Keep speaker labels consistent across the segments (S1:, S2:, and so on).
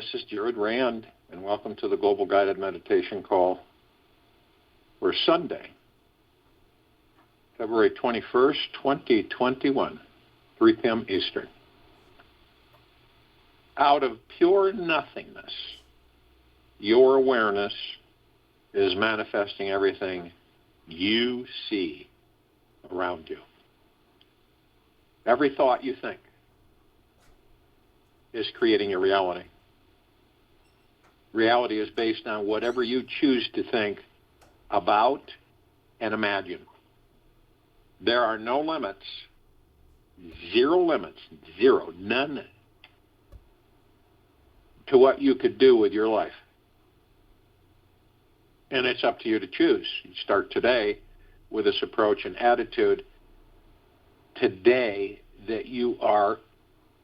S1: this is Jared Rand, and welcome to the Global Guided Meditation Call for Sunday, February 21st, 2021, 3 p.m. Eastern. Out of pure nothingness, your awareness is manifesting everything you see around you. Every thought you think is creating your reality. Reality is based on whatever you choose to think about and imagine. There are no limits, zero limits, zero, none, to what you could do with your life. And it's up to you to choose. You start today with this approach and attitude today that you are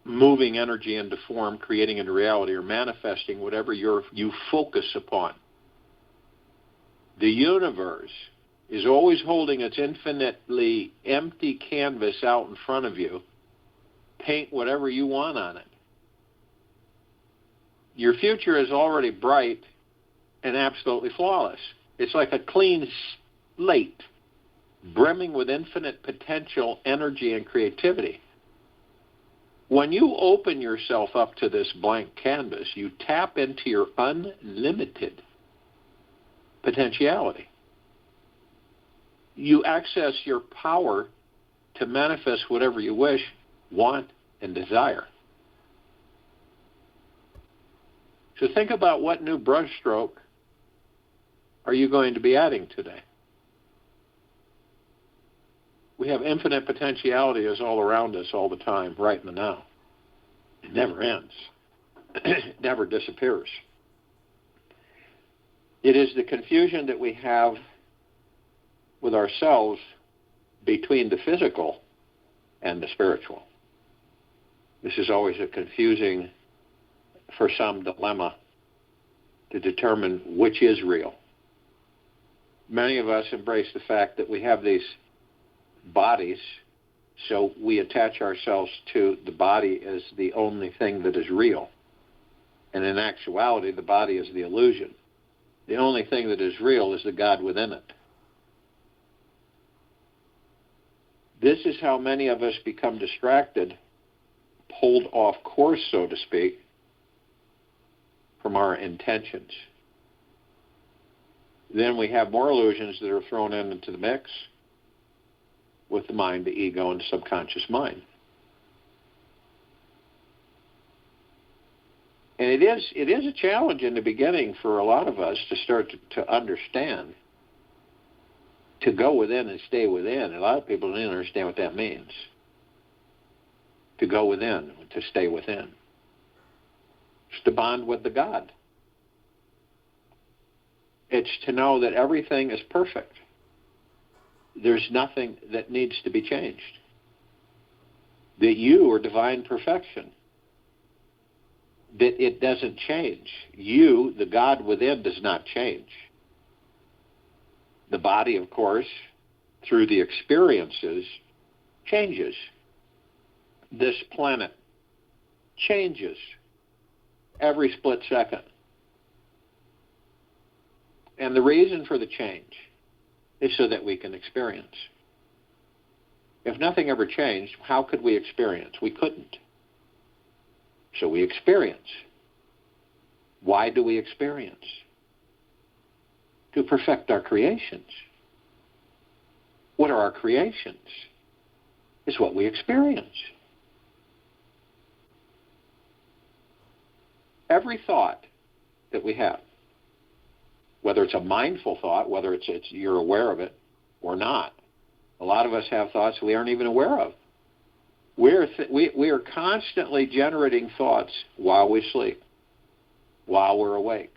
S1: moving energy into form, creating into reality, or manifesting whatever you focus upon. The universe is always holding its infinitely empty canvas out in front of you. Paint whatever you want on it. Your future is already bright and absolutely flawless. It's like a clean slate, brimming with infinite potential, energy, and creativity. When you open yourself up to this blank canvas, you tap into your unlimited potentiality. You access your power to manifest whatever you wish, want, and desire. So think about what new brushstroke are you going to be adding today? We have infinite potentiality is all around us all the time, right in the now. It never ends. It never disappears. It is the confusion that we have with ourselves between the physical and the spiritual. This is always a confusing, for some, dilemma to determine which is real. Many of us embrace the fact that we have these bodies, so we attach ourselves to the body as the only thing that is real. And in actuality, the body is the illusion. The only thing that is real is the God within it. This is how many of us become distracted, pulled off course, so to speak, from our intentions. Then we have more illusions that are thrown into the mix with the mind, the ego, and the subconscious mind. And it is a challenge in the beginning for a lot of us to start to understand, to go within and stay within. A lot of people don't understand what that means. To go within, to stay within. It's to bond with the God. It's to know that everything is perfect. There's nothing that needs to be changed. That you are divine perfection. That it doesn't change. You, the God within, does not change. The body, of course, through the experiences, changes. This planet changes every split second. And the reason for the change is so that we can experience. If nothing ever changed, how could we experience? We couldn't. So we experience. Why do we experience? To perfect our creations. What are our creations? It's what we experience. Every thought that we have, whether it's a mindful thought, whether it's you're aware of it or not. A lot of us have thoughts we aren't even aware of. We are constantly generating thoughts while we sleep, while we're awake.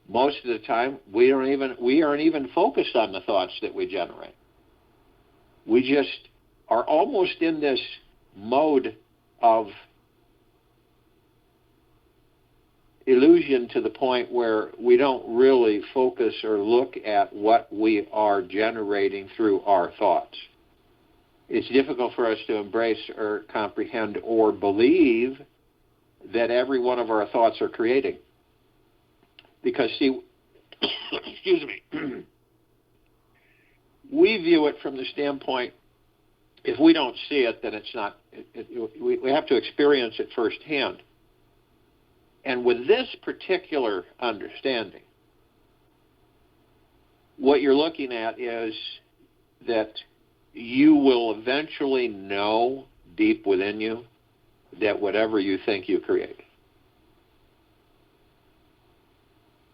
S1: Most of the time, we aren't even focused on the thoughts that we generate. We just are almost in this mode of illusion to the point where we don't really focus or look at what we are generating through our thoughts. It's difficult for us to embrace or comprehend or believe that every one of our thoughts are creating. Because, see, excuse me, we view it from the standpoint, if we don't see it, then it's not, we have to experience it firsthand. And with this particular understanding, what you're looking at is that you will eventually know deep within you that whatever you think, you create.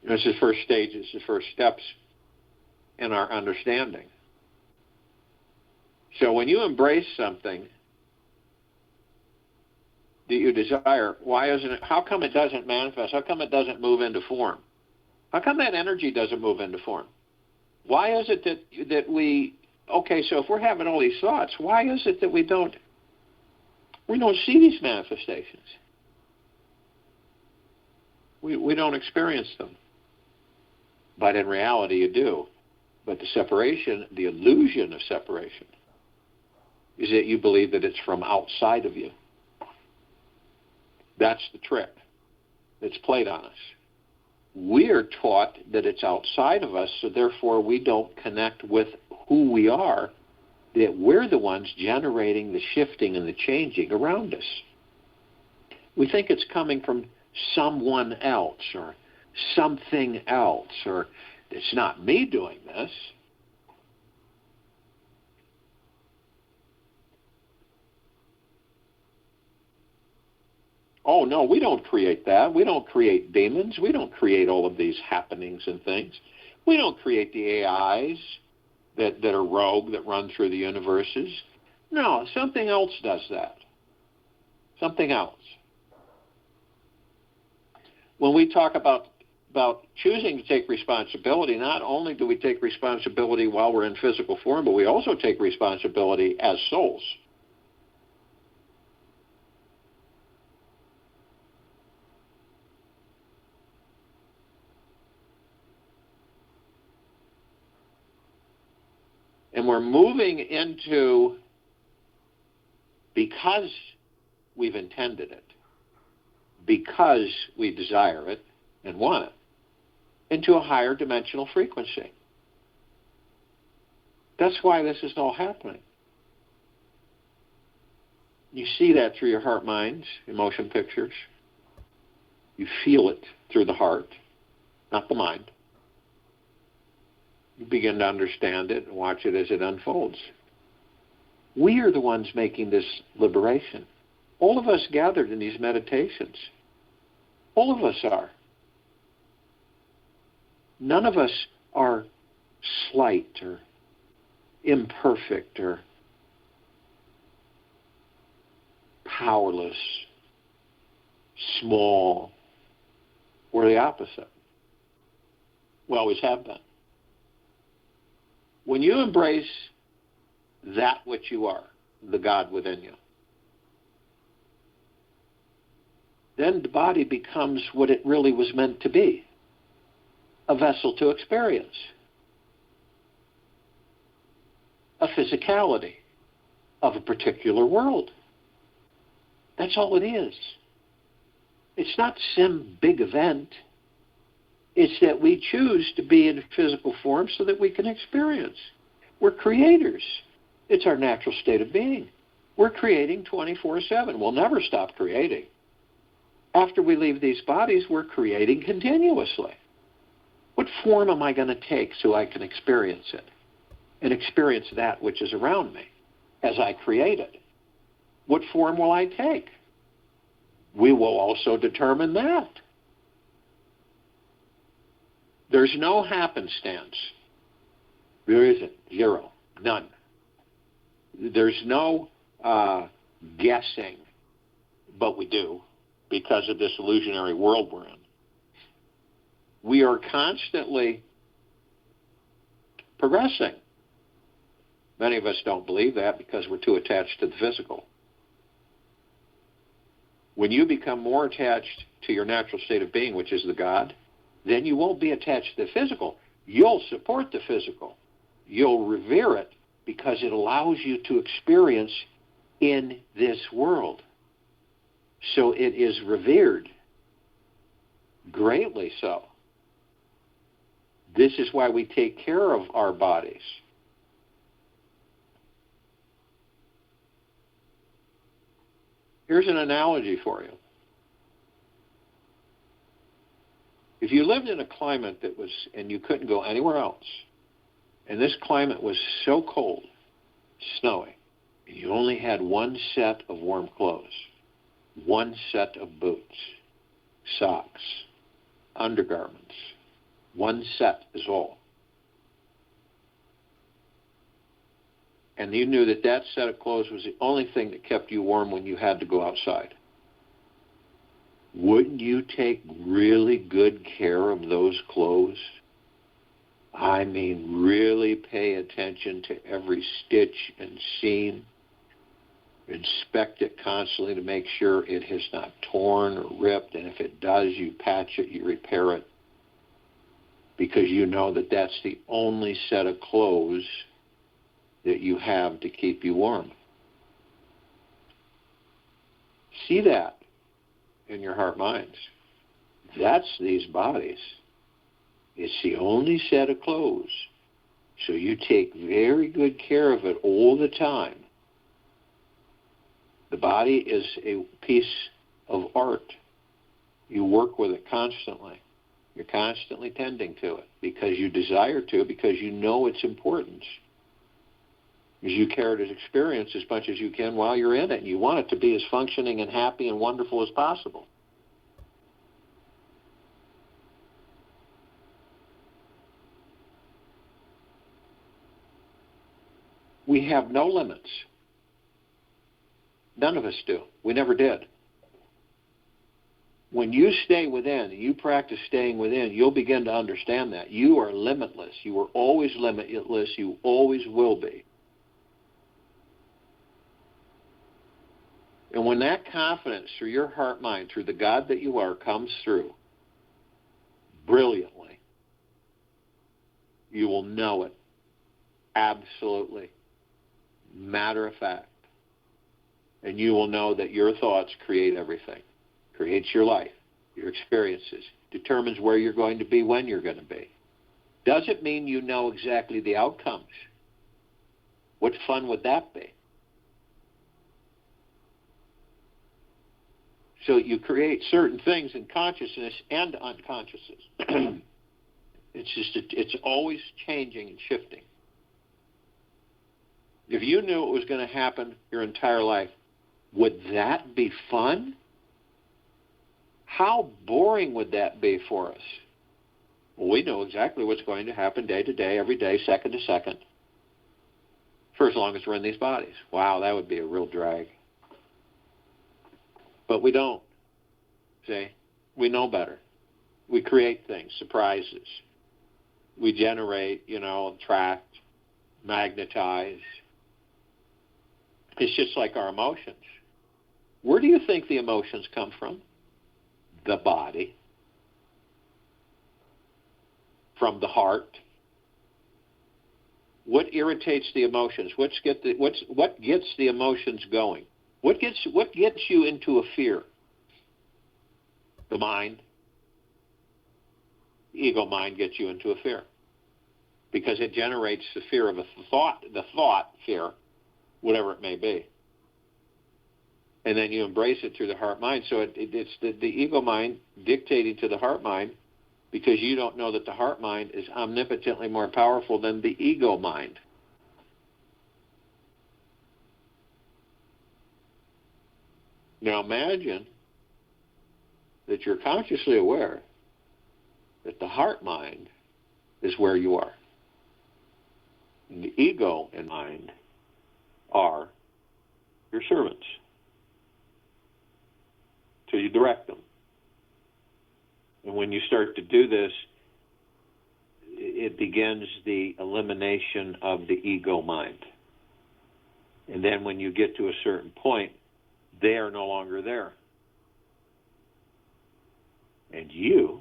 S1: This is the first stage, it's the first steps in our understanding. So when you embrace something that you desire, why isn't it, how come it doesn't manifest? How come it doesn't move into form? How come that energy doesn't move into form? Why is it that we, okay, so if we're having all these thoughts, why is it that we don't see these manifestations? We don't experience them. But in reality, you do. But the separation, the illusion of separation, is that you believe that it's from outside of you. That's the trick that's played on us. We're taught that it's outside of us, so therefore we don't connect with who we are, that we're the ones generating the shifting and the changing around us. We think it's coming from someone else or something else, or it's not me doing this. Oh, no, we don't create that. We don't create demons. We don't create all of these happenings and things. We don't create the AIs that are rogue, that run through the universes. No, something else does that. Something else. When we talk about choosing to take responsibility, not only do we take responsibility while we're in physical form, but we also take responsibility as souls. And we're moving into, because we've intended it, because we desire it and want it, into a higher dimensional frequency. That's why this is all happening. You see that through your heart minds, emotion pictures. You feel it through the heart, not the mind. You begin to understand it and watch it as it unfolds. We are the ones making this liberation. All of us gathered in these meditations. All of us are. None of us are slight or imperfect or powerless, small. We're the opposite. We always have been. When you embrace that which you are, the God within you, then the body becomes what it really was meant to be, a vessel to experience, a physicality of a particular world. That's all it is. It's not some big event. It's that we choose to be in physical form so that we can experience. We're creators. It's our natural state of being. We're creating 24/7. We'll never stop creating. After we leave these bodies, we're creating continuously. What form am I going to take so I can experience it and experience that which is around me as I create it? What form will I take? We will also determine that. There's no happenstance. There isn't. Zero. None. There's no guessing, but we do because of this illusionary world we're in. We are constantly progressing. Many of us don't believe that because we're too attached to the physical. When you become more attached to your natural state of being, which is the God, then you won't be attached to the physical. You'll support the physical. You'll revere it because it allows you to experience in this world. So it is revered, greatly so. This is why we take care of our bodies. Here's an analogy for you. If you lived in a climate that was, and you couldn't go anywhere else, and this climate was so cold, snowy, and you only had one set of warm clothes, one set of boots, socks, undergarments, one set is all. And you knew that that set of clothes was the only thing that kept you warm when you had to go outside. Wouldn't you take really good care of those clothes? I mean, really pay attention to every stitch and seam. Inspect it constantly to make sure it has not torn or ripped. And if it does, you patch it, you repair it. Because you know that that's the only set of clothes that you have to keep you warm. See that in your heart minds. That's these bodies. It's the only set of clothes. So you take very good care of it all the time. The body is a piece of art. You work with it constantly. You're constantly tending to it because you desire to, because you know its importance. Because you care to experience as much as you can while you're in it, and you want it to be as functioning and happy and wonderful as possible. We have no limits. None of us do. We never did. When you stay within, and you practice staying within, you'll begin to understand that. You are limitless. You are always limitless. You always will be. And when that confidence through your heart mind, through the God that you are, comes through brilliantly, you will know it absolutely, matter of fact. And you will know that your thoughts create everything, creates your life, your experiences, determines where you're going to be, when you're going to be. Doesn't mean you know exactly the outcomes. What fun would that be? So you create certain things in consciousness and unconsciousness. It's always changing and shifting. If you knew it was going to happen your entire life, would that be fun? How boring would that be for us? Well, we know exactly what's going to happen day to day, every day, second to second, for as long as we're in these bodies. Wow, that would be a real drag. But we don't. See? We know better. We create things, surprises. We generate, attract, magnetize. It's just like our emotions. Where do you think the emotions come from? The body. From the heart. What irritates the emotions? What gets the emotions going? What gets you into a fear? The mind. The ego mind gets you into a fear. Because it generates the fear of the thought fear, whatever it may be. And then you embrace it through the heart mind. So it's the ego mind dictating to the heart mind, because you don't know that the heart mind is omnipotently more powerful than the ego mind. Now imagine that you're consciously aware that the heart mind is where you are. And the ego and mind are your servants. So you direct them. And when you start to do this, it begins the elimination of the ego mind. And then when you get to a certain point, they are no longer there. And you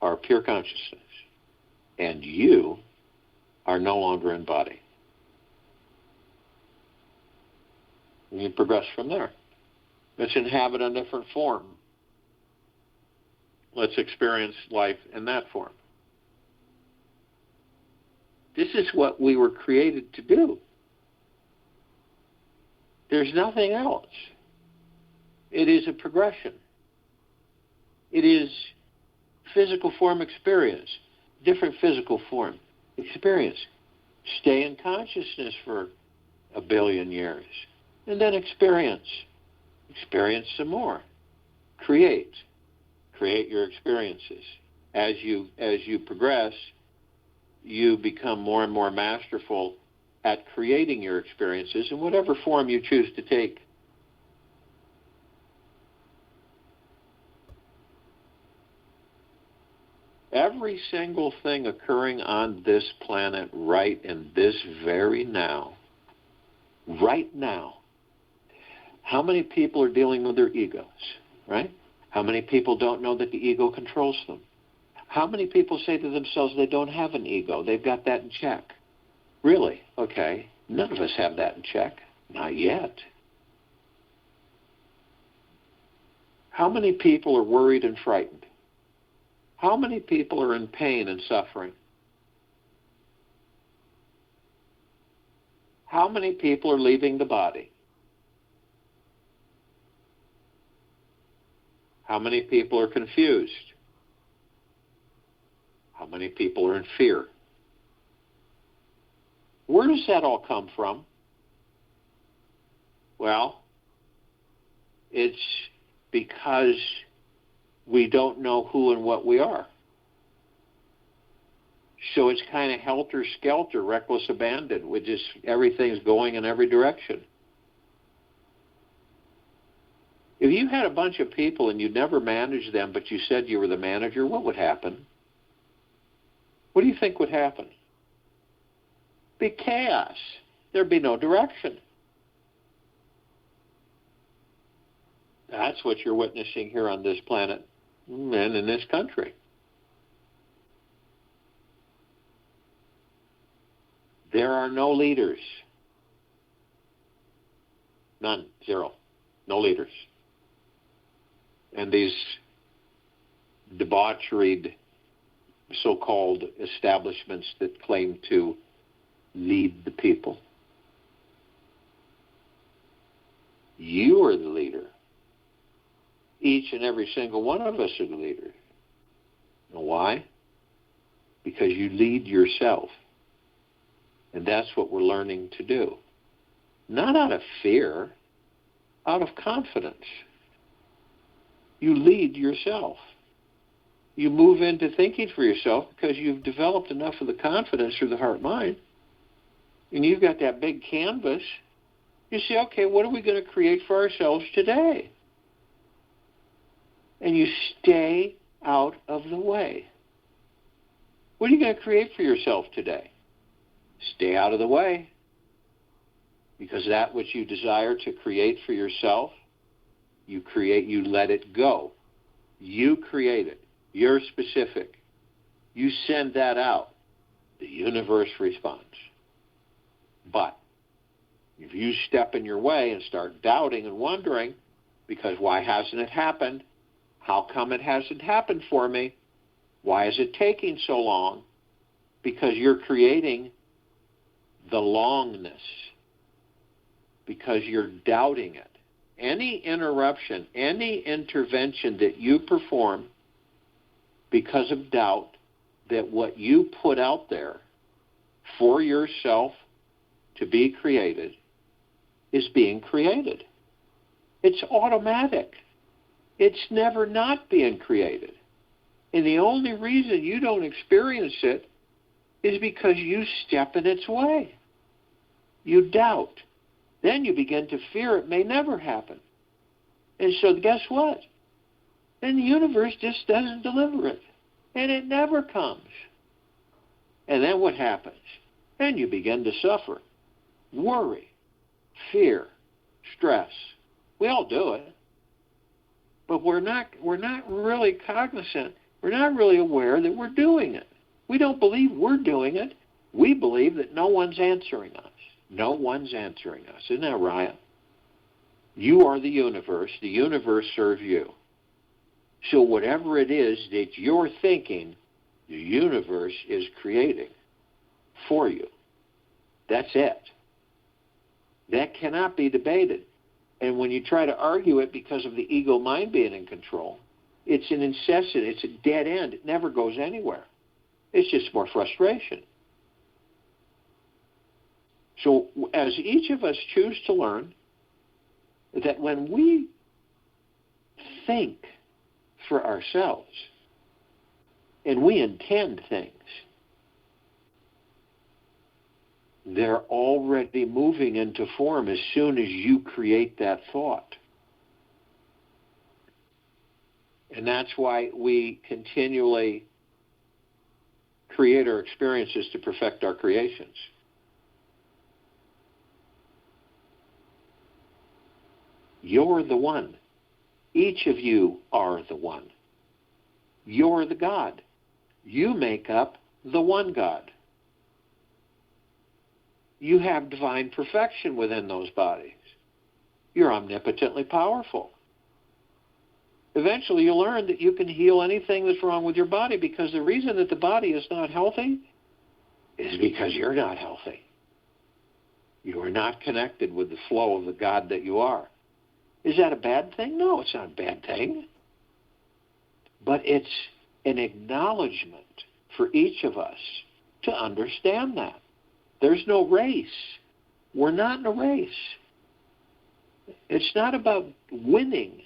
S1: are pure consciousness. And you are no longer in body. And you progress from there. Let's inhabit a different form. Let's experience life in that form. This is what we were created to do. There's nothing else. It is a progression. It is physical form experience, different physical form experience. Stay in consciousness for 1 billion years, and then experience. Experience some more. Create your experiences. As you progress, you become more and more masterful at creating your experiences in whatever form you choose to take. Every single thing occurring on this planet right in this very now, right now, how many people are dealing with their egos, right? How many people don't know that the ego controls them? How many people say to themselves they don't have an ego? They've got that in check. Really? Okay. None of us have that in check. Not yet. How many people are worried and frightened? How many people are in pain and suffering? How many people are leaving the body? How many people are confused? How many people are in fear? Where does that all come from? Well, it's because we don't know who and what we are. So it's kind of helter-skelter, reckless abandon, with just everything's going in every direction. If you had a bunch of people and you never managed them, but you said you were the manager, what would happen? What do you think would happen? Be chaos. There'd be no direction. That's what you're witnessing here on this planet and in this country. There are no leaders. None. Zero. No leaders. And these debauchered so-called establishments that claim to lead the people. You are the leader. Each and every single one of us are the leader. You know why? Because you lead yourself. And that's what we're learning to do. Not out of fear, out of confidence. You lead yourself. You move into thinking for yourself because you've developed enough of the confidence through the heart-mind. And you've got that big canvas. You say, okay, what are we going to create for ourselves today? And you stay out of the way. What are you going to create for yourself today? Stay out of the way. Because that which you desire to create for yourself, you let it go. You create it. You're specific. You send that out. The universe responds. But if you step in your way and start doubting and wondering, because why hasn't it happened? How come it hasn't happened for me? Why is it taking so long? Because you're creating the longness. Because you're doubting it. Any interruption, any intervention that you perform because of doubt that what you put out there for yourself to be created is being created. It's automatic. It's never not being created. And the only reason you don't experience it is because you step in its way. You doubt. Then you begin to fear it may never happen. And so guess what? Then the universe just doesn't deliver it. And it never comes. And then what happens? Then you begin to suffer. Worry, fear, stress. We all do it. But we're not really cognizant. We're not really aware that we're doing it. We don't believe we're doing it. We believe that no one's answering us. No one's answering us. Isn't that right? You are the universe serves you. So whatever it is that you're thinking, the universe is creating for you. That's it. That cannot be debated. And when you try to argue it because of the ego mind being in control, it's an incessant, it's a dead end. It never goes anywhere. It's just more frustration. So as each of us choose to learn that when we think for ourselves and we intend things, they're already moving into form as soon as you create that thought. And that's why we continually create our experiences to perfect our creations. You're the one. Each of you are the one. You're the God. You make up the one God. You have divine perfection within those bodies. You're omnipotently powerful. Eventually you'll learn that you can heal anything that's wrong with your body, because the reason that the body is not healthy is because you're not healthy. You are not connected with the flow of the God that you are. Is that a bad thing? No, it's not a bad thing. But it's an acknowledgement for each of us to understand that. There's no race. We're not in a race. It's not about winning.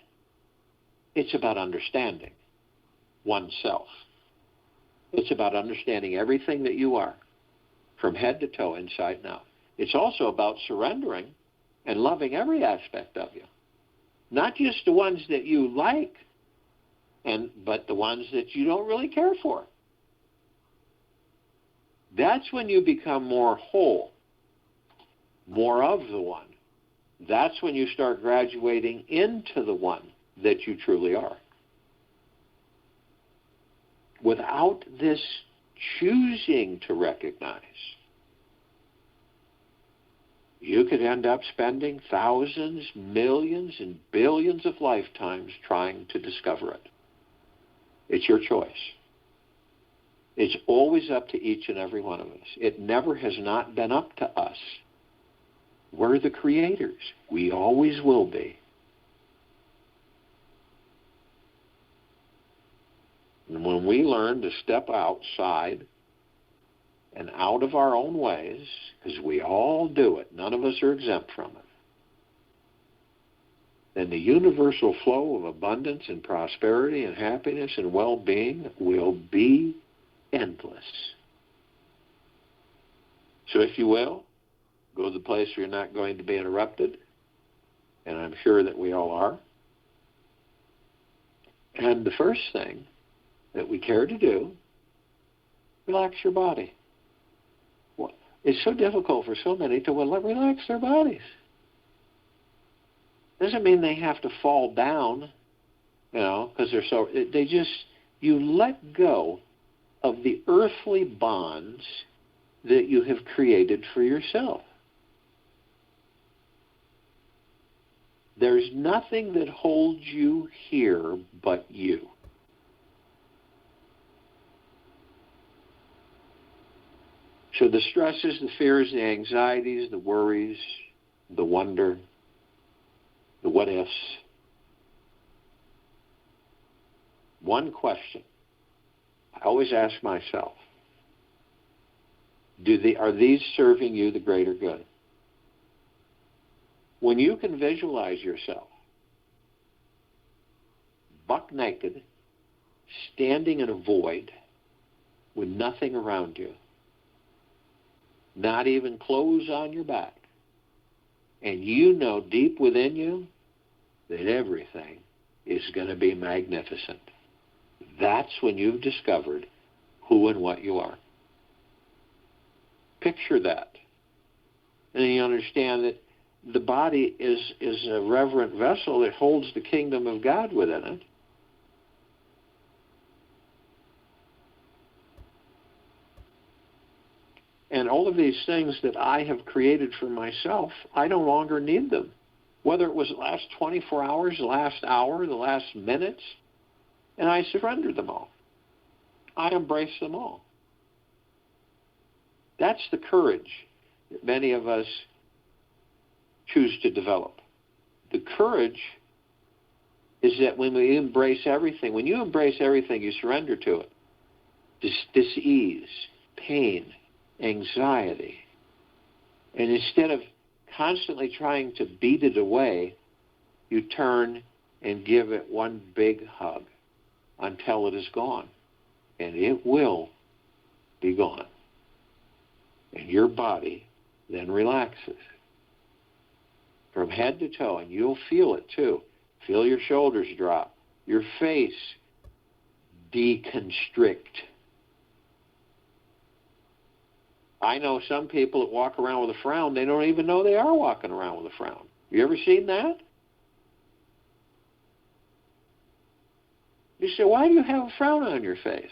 S1: It's about understanding oneself. It's about understanding everything that you are, from head to toe, inside and out. It's also about surrendering and loving every aspect of you. Not just the ones that you like, but the ones that you don't really care for. That's when you become more whole, more of the one. That's when you start graduating into the one that you truly are. Without this choosing to recognize, you could end up spending thousands, millions, and billions of lifetimes trying to discover it. It's your choice. It's always up to each and every one of us. It never has not been up to us. We're the creators. We always will be. And when we learn to step outside and out of our own ways, because we all do it, none of us are exempt from it, then the universal flow of abundance and prosperity and happiness and well-being will be endless. So if you will, go to the place where you're not going to be interrupted, and I'm sure that we all are. And the first thing that we care to do, relax your body. Well, it's so difficult for so many to relax their bodies. Doesn't mean they have to fall down, because they're so, you let go of the earthly bonds that you have created for yourself. There's nothing that holds you here but you. So the stresses, the fears, the anxieties, the worries, the wonder, the what ifs. One question I always ask myself, are these serving you the greater good? When you can visualize yourself buck naked, standing in a void with nothing around you, not even clothes on your back, and you know deep within you that everything is going to be magnificent, that's when you've discovered who and what you are. Picture that. And then you understand that the body is a reverent vessel that holds the kingdom of God within it. And all of these things that I have created for myself, I no longer need them. whether it was the last 24 hours, the last hour, the last minutes, and I surrendered them all. I embrace them all. That's the courage that many of us choose to develop. The courage is that when we embrace everything, when you embrace everything, you surrender to it. Dis-ease, pain, anxiety. And instead of constantly trying to beat it away, you turn and give it one big hug until it is gone. And it will be gone. And your body then relaxes from head to toe, and you'll feel it too. Feel your shoulders drop, your face deconstrict. I know some people that walk around with a frown, they don't even know they are walking around with a frown. You ever seen that? You say, why do you have a frown on your face?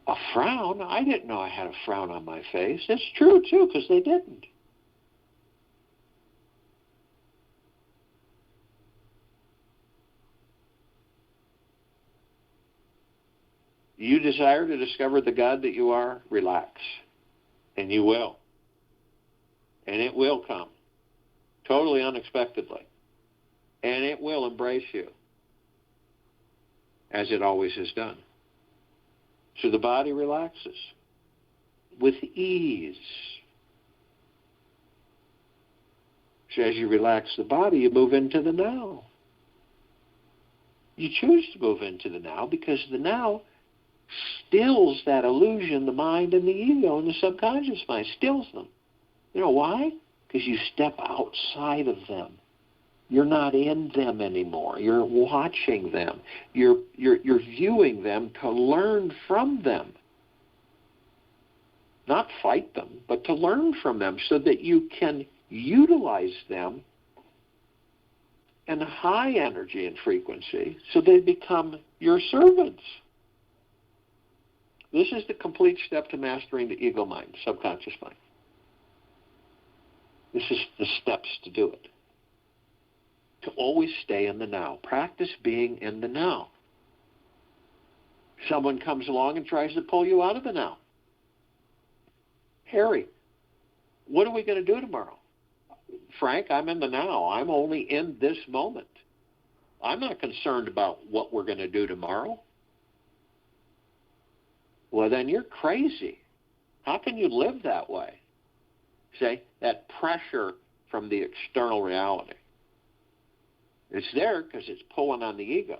S1: A frown? I didn't know I had a frown on my face. It's true, too, because they didn't. You desire to discover the God that you are? Relax. And you will. And it will come. Totally unexpectedly. And it will embrace you. As it always has done. So the body relaxes with ease. So as you relax the body, you move into the now. You choose to move into the now because the now stills that illusion, the mind and the ego and the subconscious mind, stills them. You know why? Because you step outside of them. You're not in them anymore. You're watching them. You're viewing them to learn from them. Not fight them, but to learn from them so that you can utilize them in high energy and frequency so they become your servants. This is the complete step to mastering the ego mind, subconscious mind. This is the steps to do it. To always stay in the now. Practice being in the now. Someone comes along and tries to pull you out of the now. Harry, what are we going to do tomorrow? Frank, I'm in the now. I'm only in this moment. I'm not concerned about what we're going to do tomorrow. Well, then you're crazy. How can you live that way? See, that pressure from the external reality. It's there because it's pulling on the ego.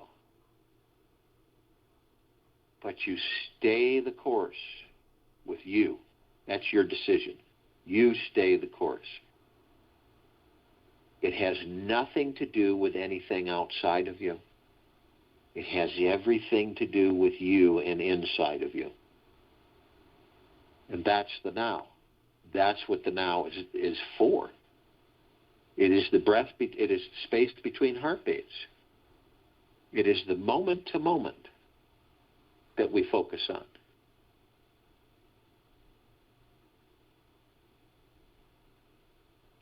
S1: But you stay the course with you. That's your decision. You stay the course. It has nothing to do with anything outside of you. It has everything to do with you and inside of you. And that's the now. That's what the now is for. It is the breath, it is space between heartbeats. It is the moment to moment that we focus on.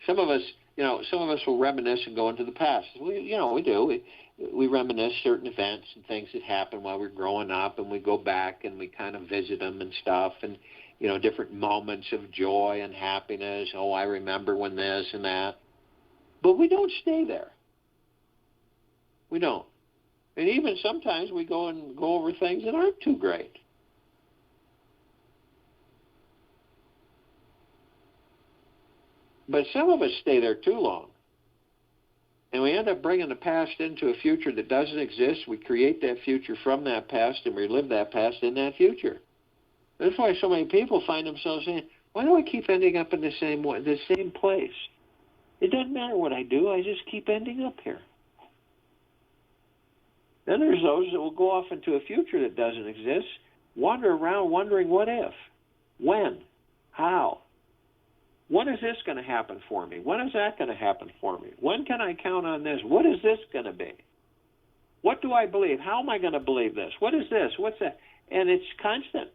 S1: Some of us will reminisce and go into the past. We do. We reminisce certain events and things that happened while we were growing up, and we go back and we kind of visit them and stuff, and different moments of joy and happiness. Oh, I remember when this and that. But we don't stay there. We don't. And even sometimes we go over things that aren't too great. But some of us stay there too long. And we end up bringing the past into a future that doesn't exist. We create that future from that past and relive that past in that future. That's why so many people find themselves saying, why do I keep ending up in the same place? It doesn't matter what I do, I just keep ending up here. Then there's those that will go off into a future that doesn't exist, wander around wondering what if, when, how. When is this going to happen for me? When is that going to happen for me? When can I count on this? What is this going to be? What do I believe? How am I going to believe this? What is this? What's that? And it's constant.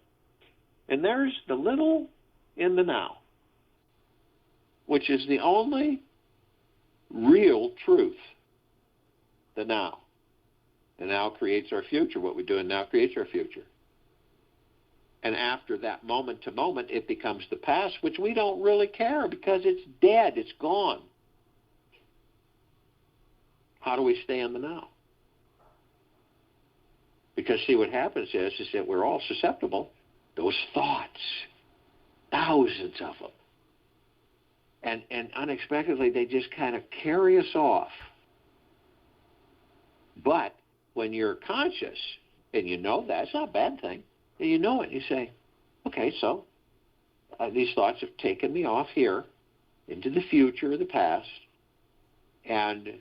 S1: And there's the little in the now, which is the only real truth, the now. The now creates our future. What we do in now creates our future. And after that moment to moment, it becomes the past, which we don't really care because it's dead, it's gone. How do we stay in the now? Because see, what happens is that we're all susceptible. Those thoughts, thousands of them. And unexpectedly, they just kind of carry us off. But when you're conscious, and you know that, it's not a bad thing, and you know it, you say, okay, so these thoughts have taken me off here into the future or the past, and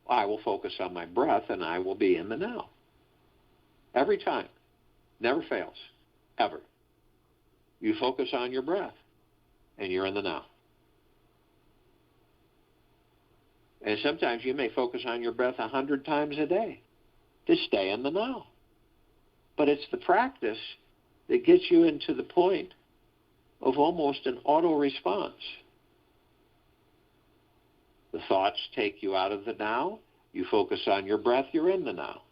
S1: I will focus on my breath, and I will be in the now. Every time. Never fails. Ever. You focus on your breath, and you're in the now. And sometimes you may focus on your breath 100 times a day to stay in the now. But it's the practice that gets you into the point of almost an auto response. The thoughts take you out of the now. You focus on your breath, you're in the now.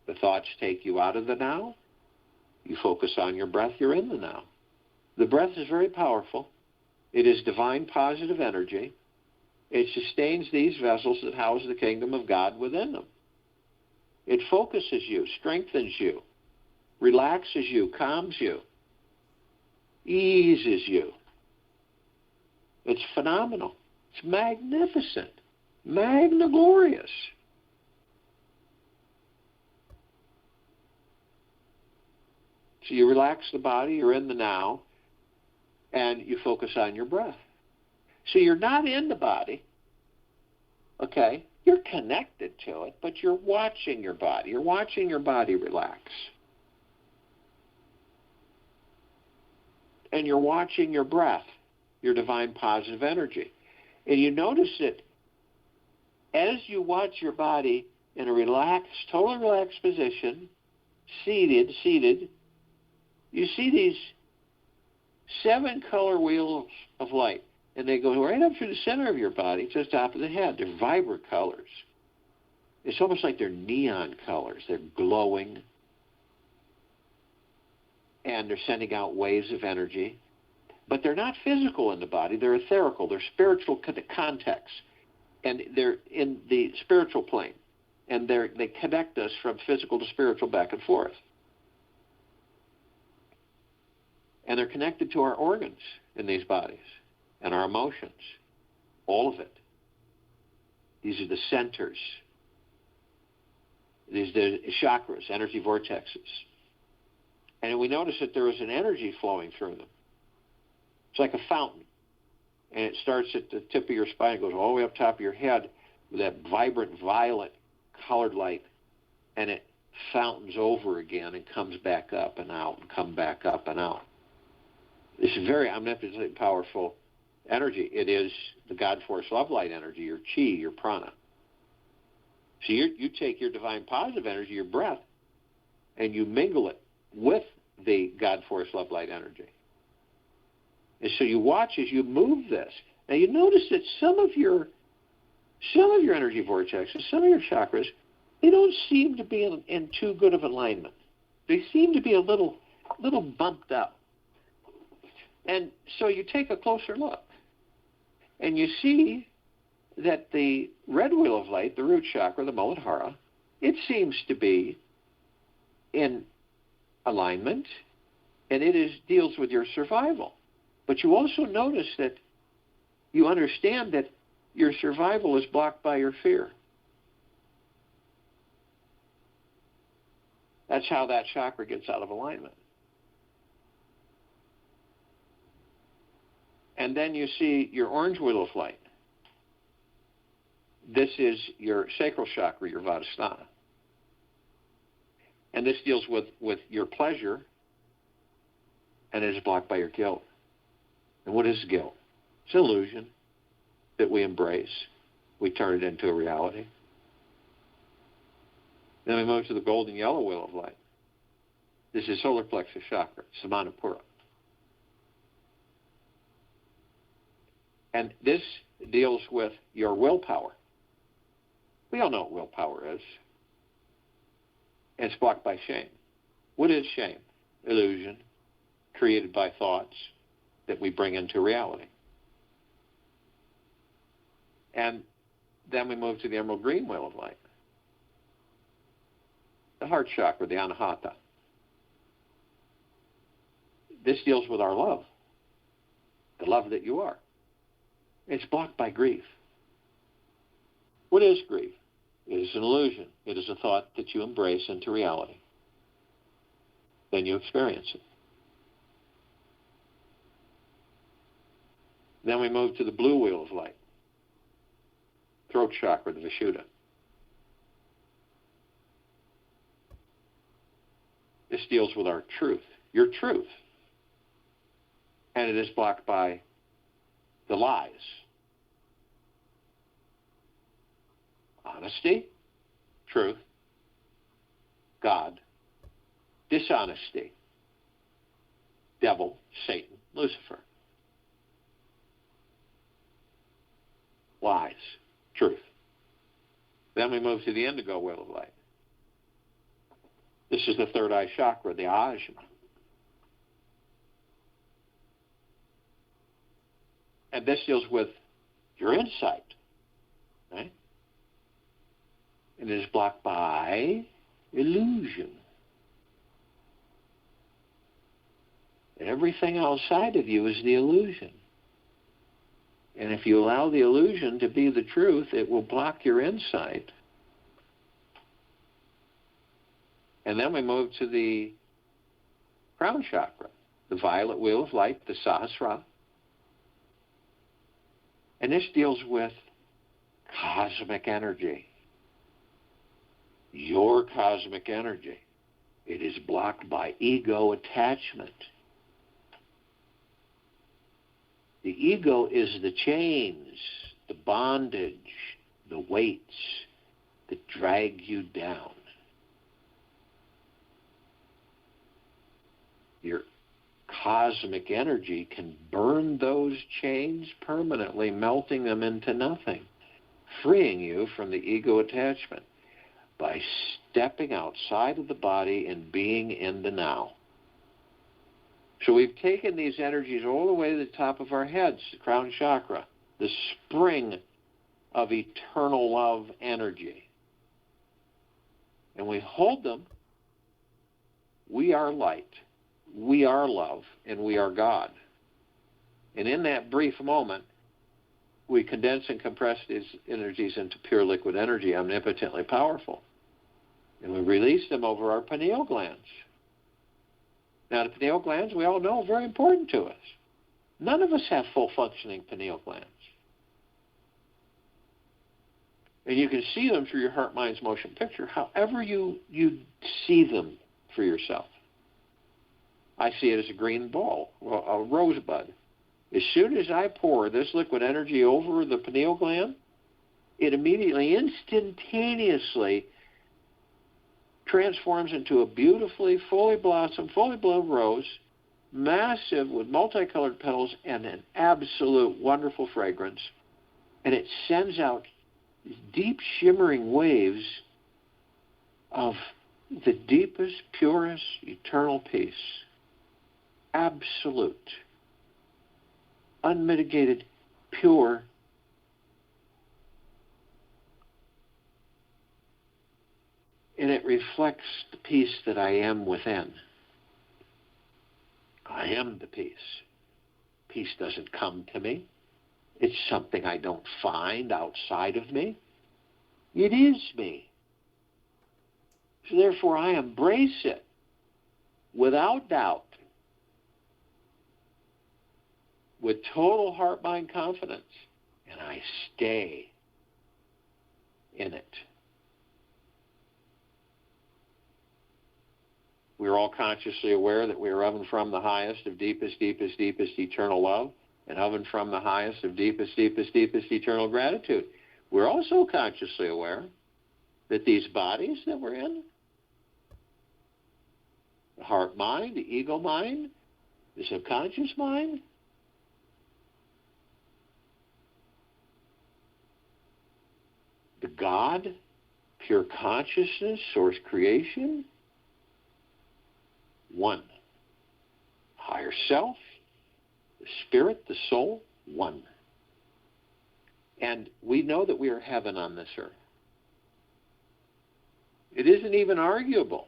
S1: The thoughts take you out of the now. You focus on your breath, you're in the now. The breath is very powerful. It is divine positive energy. It sustains these vessels that house the kingdom of God within them. It focuses you, strengthens you, relaxes you, calms you, eases you. It's phenomenal. It's magnificent, magna-glorious. So you relax the body, you're in the now, and you focus on your breath. So you're not in the body, okay? You're connected to it, but you're watching your body. You're watching your body relax. And you're watching your breath, your divine positive energy. And you notice that as you watch your body in a relaxed, totally relaxed position, seated, you see these 7 color wheels of light. And they go right up through the center of your body to the top of the head. They're vibrant colors. It's almost like they're neon colors. They're glowing. And they're sending out waves of energy. But they're not physical in the body. They're etherical. They're spiritual contexts. And they're in the spiritual plane. And they connect us from physical to spiritual back and forth. And they're connected to our organs in these bodies. And our emotions, all of it. These are the centers. These are the chakras, energy vortexes. And we notice that there is an energy flowing through them. It's like a fountain. And it starts at the tip of your spine and goes all the way up top of your head with that vibrant violet colored light. And it fountains over again and comes back up and out and come back up and out. This is very omnipotent, powerful energy. It is the God force love light energy, your chi, your prana. So you take your divine positive energy, your breath, and you mingle it with the God force love light energy. And so you watch as you move this. Now you notice that some of your energy vortexes, some of your chakras, they don't seem to be in too good of alignment. They seem to be a little bumped up. And so you take a closer look. And you see that the red wheel of light, the root chakra, the Muladhara, it seems to be in alignment, and it deals with your survival. But you also notice that you understand that your survival is blocked by your fear. That's how that chakra gets out of alignment. And then you see your orange wheel of light. This is your sacral chakra, your Vadasthana. And this deals with your pleasure, and it is blocked by your guilt. And what is guilt? It's an illusion that we embrace. We turn it into a reality. Then we move to the golden yellow wheel of light. This is solar plexus chakra, Samanapura. And this deals with your willpower. We all know what willpower is. It's blocked by shame. What is shame? Illusion, created by thoughts that we bring into reality. And then we move to the emerald green wheel of light. The heart chakra, the anahata. This deals with our love, the love that you are. It's blocked by grief. What is grief? It is an illusion. It is a thought that you embrace into reality. Then you experience it. Then we move to the blue wheel of light. Throat chakra, the Vishuddha. This deals with our truth, your truth. And it is blocked by the lies. Honesty, truth, God. Dishonesty, devil, Satan, Lucifer. Lies, truth. Then we move to the indigo wheel of light. This is the third eye chakra, the ajna. And this deals with your insight, right? And it is blocked by illusion. Everything outside of you is the illusion. And if you allow the illusion to be the truth, it will block your insight. And then we move to the crown chakra, the violet wheel of light, the Sahasrara. And this deals with cosmic energy. Your cosmic energy. It is blocked by ego attachment. The ego is the chains, the bondage, the weights that drag you down. Your cosmic energy can burn those chains permanently, melting them into nothing, freeing you from the ego attachment by stepping outside of the body and being in the now. So we've taken these energies all the way to the top of our heads, the crown chakra, the spring of eternal love energy. And we hold them. We are light, we are love, and we are God. And in that brief moment, we condense and compress these energies into pure liquid energy, omnipotently powerful. And we release them over our pineal glands. Now, the pineal glands, we all know, are very important to us. None of us have full functioning pineal glands. And you can see them through your heart, mind's motion picture, however you see them for yourself. I see it as a green ball, a rosebud. As soon as I pour this liquid energy over the pineal gland, it immediately, instantaneously transforms into a beautifully, fully blossomed, fully bloomed rose, massive with multicolored petals and an absolute wonderful fragrance. And it sends out deep shimmering waves of the deepest, purest, eternal peace. Absolute, unmitigated, pure, and it reflects the peace that I am within. I am the peace. Peace doesn't come to me. It's something I don't find outside of me. It is me. So therefore, I embrace it without doubt, with total heart-mind confidence, and I stay in it. We are all consciously aware that we are of and from the highest of deepest, deepest, deepest eternal love, and of and from the highest of deepest, deepest, deepest eternal gratitude. We're also consciously aware that these bodies that we're in, the heart mind, the ego mind, the subconscious mind, God, pure consciousness, source creation, one. Higher self, the spirit, the soul, one. And we know that we are heaven on this earth. It isn't even arguable.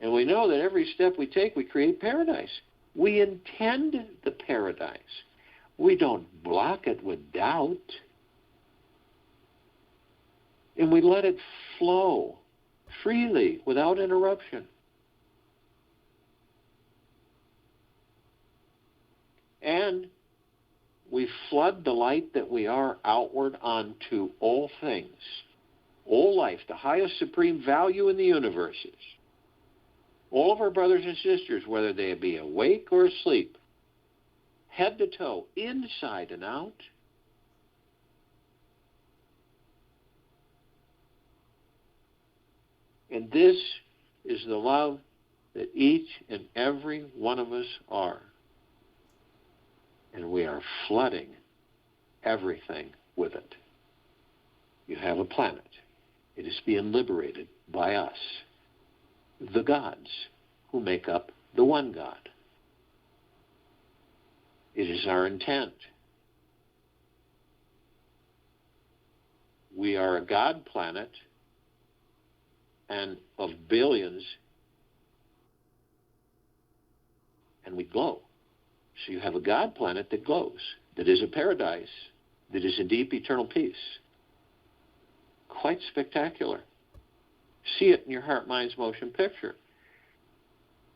S1: And we know that every step we take, we create paradise. We intend the paradise. We don't block it with doubt. And we let it flow freely, without interruption. And we flood the light that we are outward onto all things, all life, the highest supreme value in the universes. All of our brothers and sisters, whether they be awake or asleep, head to toe, inside and out. And this is the love that each and every one of us are. And we are flooding everything with it. You have a planet. It is being liberated by us, the gods who make up the one God. It is our intent. We are a God planet, and of billions, and we glow. So you have a God planet that glows, that is a paradise, that is in deep eternal peace. Quite spectacular. See it in your heart, mind's motion picture.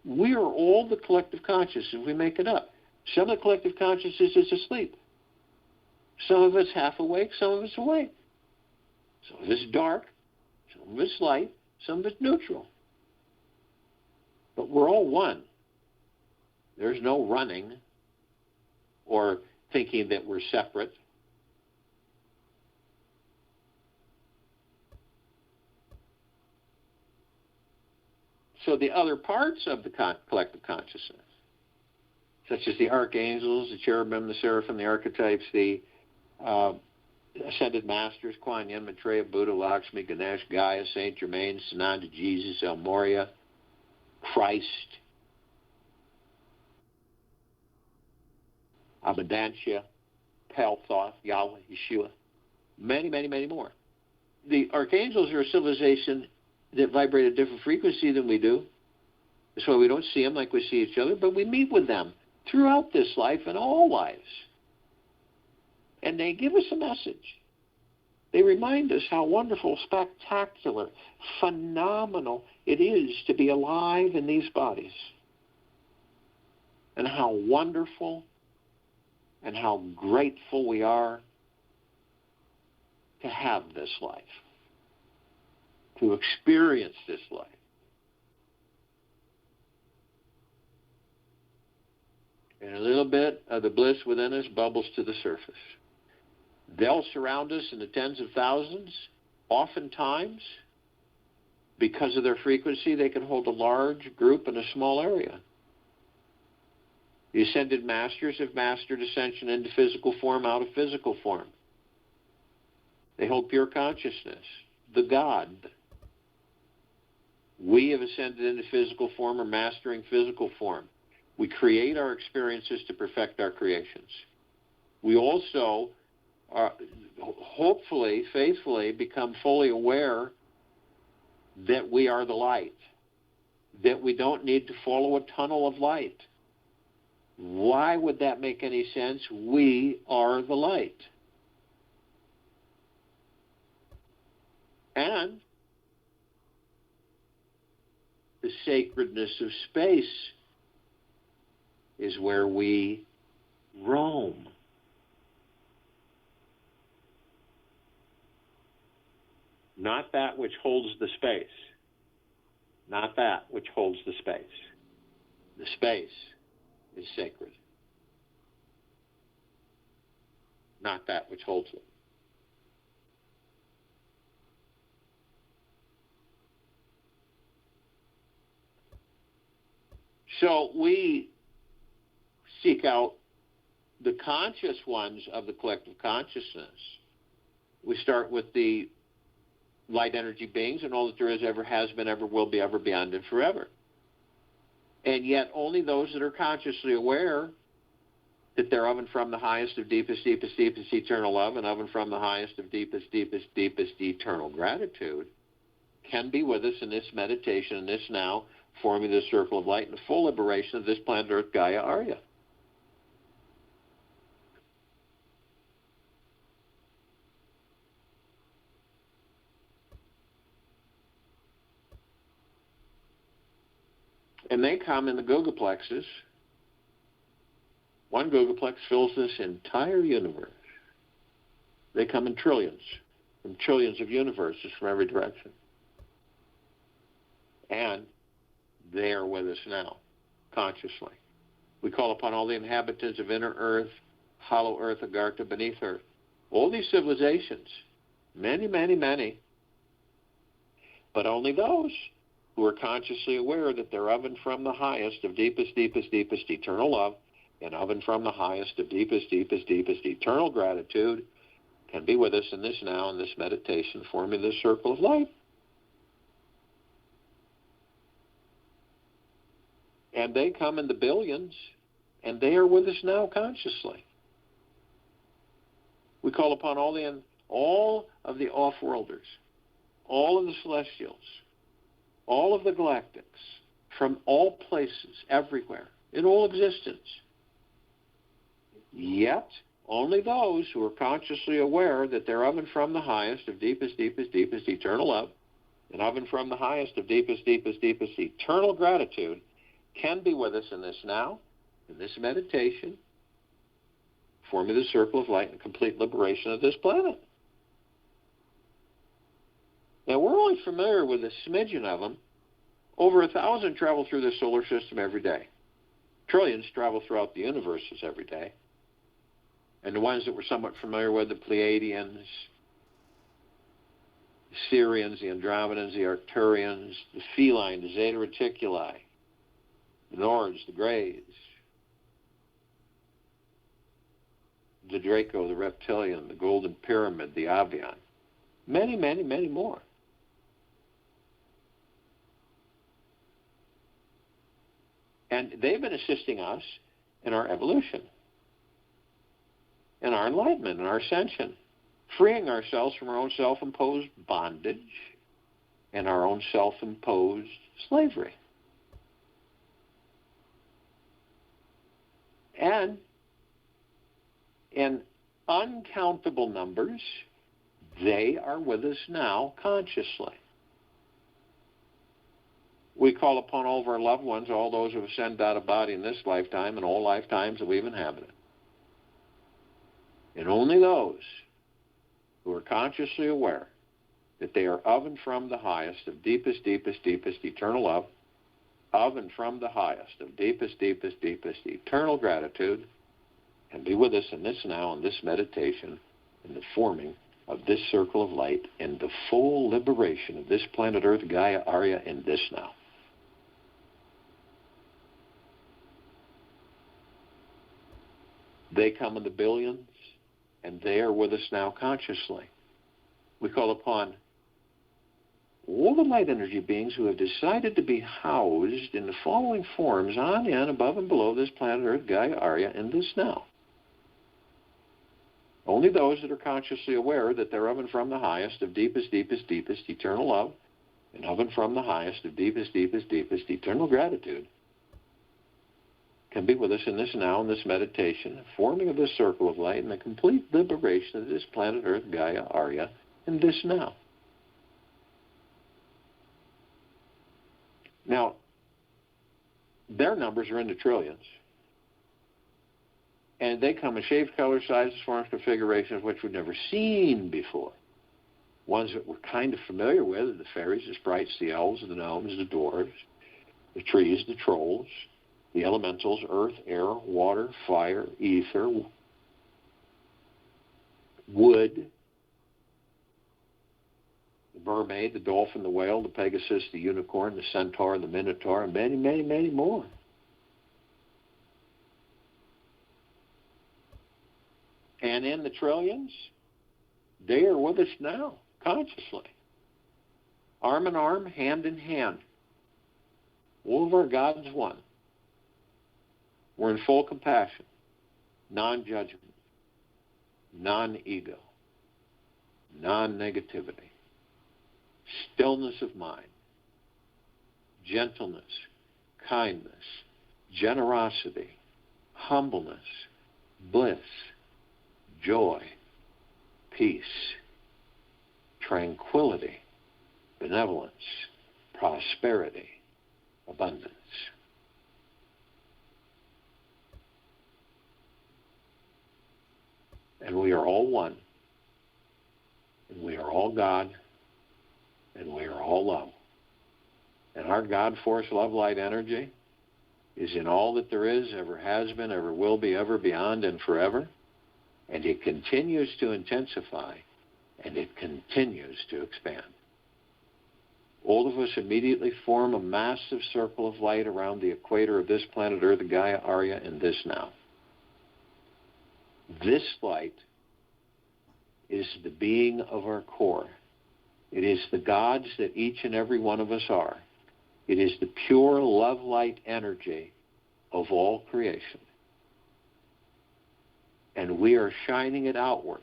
S1: We are all the collective consciousness. We make it up. Some of the collective consciousness is asleep. Some of it's half awake, some of it's awake. Some of it's dark, some of it's light, some of it's neutral. But we're all one. There's no running or thinking that we're separate. So the other parts of the collective consciousness, such as the archangels, the cherubim, the seraphim, the archetypes, the ascended masters, Kuan Yin, Maitreya, Buddha, Lakshmi, Ganesh, Gaia, Saint Germain, Sananda, Jesus, El Morya, Christ, Abundantia, Pelthoth, Yahweh, Yeshua, many, many, many more. The archangels are a civilization that vibrate at a different frequency than we do. That's why we don't see them like we see each other, but we meet with them throughout this life and all lives. And they give us a message. They remind us how wonderful, spectacular, phenomenal it is to be alive in these bodies. And how wonderful and how grateful we are to have this life, to experience this life. And a little bit of the bliss within us bubbles to the surface. They'll surround us in the tens of thousands. Oftentimes, because of their frequency, they can hold a large group in a small area. The ascended masters have mastered ascension into physical form out of physical form. They hold pure consciousness, the God. We have ascended into physical form or mastering physical form. We create our experiences to perfect our creations. We also hopefully, faithfully, become fully aware that we are the light, that we don't need to follow a tunnel of light. Why would that make any sense? We are the light. And the sacredness of space is where we roam. Not that which holds the space. Not that which holds the space. The space is sacred. Not that which holds it. So we seek out the conscious ones of the collective consciousness We start with the light energy beings and all that there is, ever has been, ever will be, ever beyond, and forever. And yet only those that are consciously aware that they're of and from the highest of deepest, deepest, deepest eternal love, and of and from the highest of deepest, deepest, deepest eternal gratitude can be with us in this meditation, in this now, forming this circle of light and the full liberation of this planet Earth, Gaia, Arya. And they come in the Gogaplexes. One Gogaplex fills this entire universe. They come in trillions, from trillions of universes from every direction. And they are with us now, consciously. We call upon all the inhabitants of inner Earth, hollow Earth, Agartha, beneath Earth. All these civilizations, many, many, many, but only those who are consciously aware that they're of and from the highest of deepest, deepest, deepest eternal love, and of and from the highest of deepest, deepest, deepest eternal gratitude can be with us in this now, in this meditation, forming this circle of light. And they come in the billions, and they are with us now consciously. We call upon all of the off-worlders, all of the celestials, all of the galactics, from all places, everywhere, in all existence. Yet, only those who are consciously aware that they're of and from the highest of deepest, deepest, deepest eternal love, and of and from the highest of deepest, deepest, deepest eternal gratitude can be with us in this now, in this meditation, forming the circle of light and complete liberation of this planet. Now, we're only familiar with a smidgen of them. Over 1,000 travel through the solar system every day. Trillions travel throughout the universes every day. And the ones that we're somewhat familiar with, the Pleiadians, the Sirians, the Andromedans, the Arcturians, the Feline, the Zeta Reticuli, the Nords, the Greys, the Draco, the Reptilian, the Golden Pyramid, the Avian. Many, many, many more. And they've been assisting us in our evolution, in our enlightenment, in our ascension, freeing ourselves from our own self-imposed bondage and our own self-imposed slavery. And in uncountable numbers, they are with us now consciously. We call upon all of our loved ones, all those who have ascended out of body in this lifetime and all lifetimes that we've inhabited. And only those who are consciously aware that they are of and from the highest of deepest, deepest, deepest eternal love, of and from the highest of deepest, deepest, deepest eternal gratitude, can be with us in this now, in this meditation, in the forming of this circle of light, and the full liberation of this planet Earth, Gaia, Arya, in this now. They come in the billions, and they are with us now consciously. We call upon all the light energy beings who have decided to be housed in the following forms on, in, above, and below this planet Earth, Gaia, Arya, in this now. Only those that are consciously aware that they're of and from the highest of deepest, deepest, deepest eternal love, and of and from the highest of deepest, deepest, deepest eternal gratitude can be with us in this now, in this meditation, forming of this circle of light and the complete liberation of this planet Earth, Gaia, Arya, in this now. Now, their numbers are in the trillions. And they come in shapes, colors, sizes, forms, configurations which we've never seen before. Ones that we're kind of familiar with are the fairies, the sprites, the elves, the gnomes, the dwarves, the trees, the trolls, the elementals, earth, air, water, fire, ether, wood, the mermaid, the dolphin, the whale, the pegasus, the unicorn, the centaur, the minotaur, and many, many, many more. And in the trillions, They are with us now, consciously. Arm in arm, hand in hand. All of our gods one. We're in full compassion, non-judgment, non-ego, non-negativity, stillness of mind, gentleness, kindness, generosity, humbleness, bliss, joy, peace, tranquility, benevolence, prosperity, abundance. And we are all one, and we are all God, and we are all love. And our God force, love, light, energy is in all that there is, ever has been, ever will be, ever beyond, and forever. And it continues to intensify, and it continues to expand. All of us immediately form a massive circle of light around the equator of this planet Earth, Gaia, Arya, and this now. This light is the being of our core. It is the gods that each and every one of us are. It is the pure love light energy of all creation. And we are shining it outward,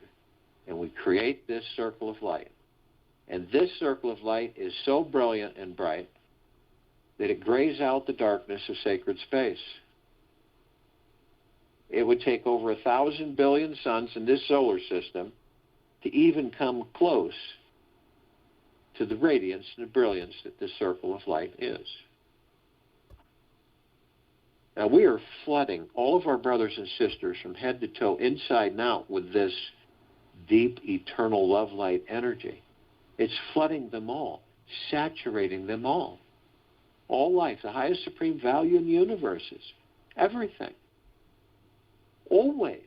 S1: and we create this circle of light. And this circle of light is so brilliant and bright that it grays out the darkness of sacred space. It would take over 1,000 billion suns in this solar system to even come close to the radiance and the brilliance that this circle of light is. Now we are flooding all of our brothers and sisters from head to toe, inside and out, with this deep, eternal love light energy. It's flooding them all, saturating them all. All life, the highest supreme value in the universe is everything. Always.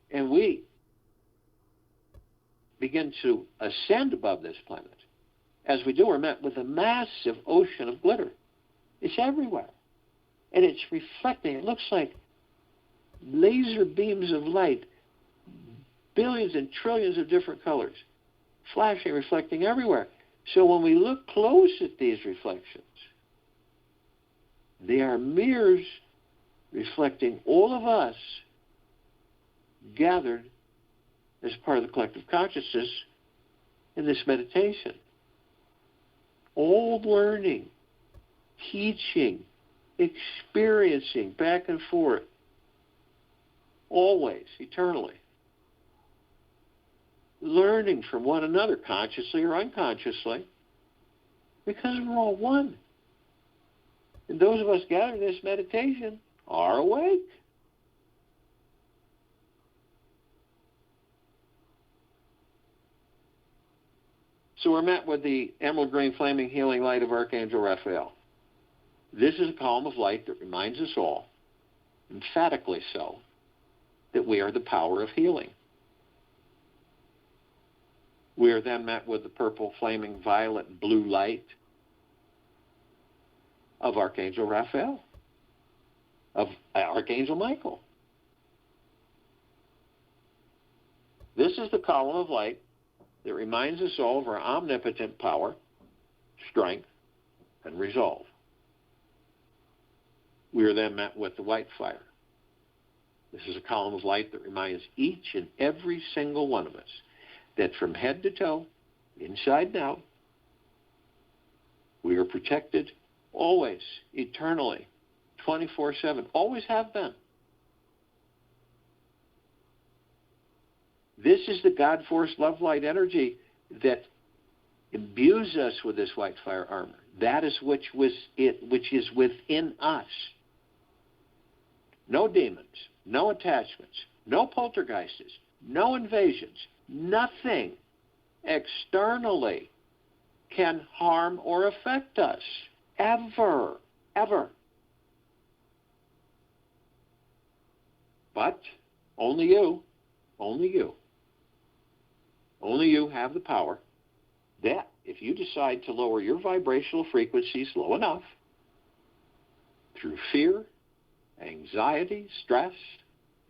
S1: And we begin to ascend above this planet. As we do, we're met with a massive ocean of glitter. It's everywhere. And it's reflecting. It looks like laser beams of light, billions and trillions of different colors, flashing, reflecting everywhere. So when we look close at these reflections, they are mirrors reflecting all of us gathered as part of the collective consciousness in this meditation. All learning, teaching, experiencing back and forth, always, eternally. Learning from one another, consciously or unconsciously, because we're all one. And those of us gathered in this meditation are awake. So we're met with the emerald green flaming healing light of Archangel Raphael. This is a column of light that reminds us all, emphatically so, that we are the power of healing. We are then met with the purple flaming violet blue light of Archangel Raphael, of Archangel Michael. This is the column of light that reminds us all of our omnipotent power, strength, and resolve. We are then met with the white fire. This is a column of light that reminds each and every single one of us that from head to toe, inside and out, we are protected always, eternally, 24/7, always have been. This is the God force love light energy that imbues us with this white fire armor. That is which is within us. No demons, no attachments, no poltergeists, no invasions, nothing externally can harm or affect us. Ever. Ever. But only you have the power that if you decide to lower your vibrational frequencies low enough through fear, anxiety, stress,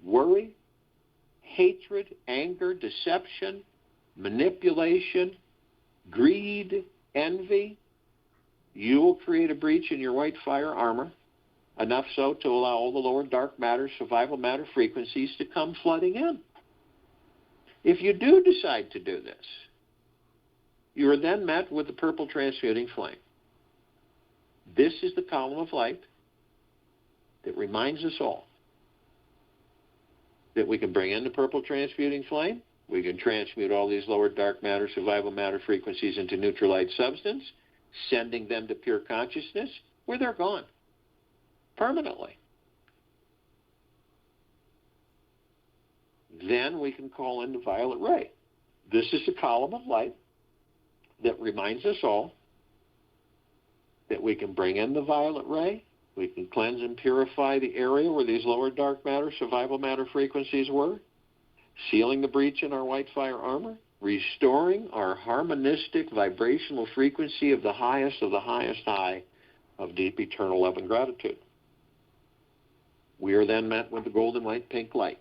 S1: worry, hatred, anger, deception, manipulation, greed, envy, you will create a breach in your white fire armor, enough so to allow all the lower dark matter, survival matter frequencies to come flooding in. If you do decide to do this, you are then met with the purple transmuting flame. This is the column of light that reminds us all that we can bring in the purple transmuting flame, we can transmute all these lower dark matter, survival matter frequencies into neutral light substance, sending them to pure consciousness, where they're gone permanently. Then we can call in the violet ray. This is the column of light that reminds us all that we can bring in the violet ray, we can cleanse and purify the area where these lower dark matter, survival matter frequencies were, sealing the breach in our white fire armor, restoring our harmonistic vibrational frequency of the highest high of deep eternal love and gratitude. We are then met with the golden white pink light.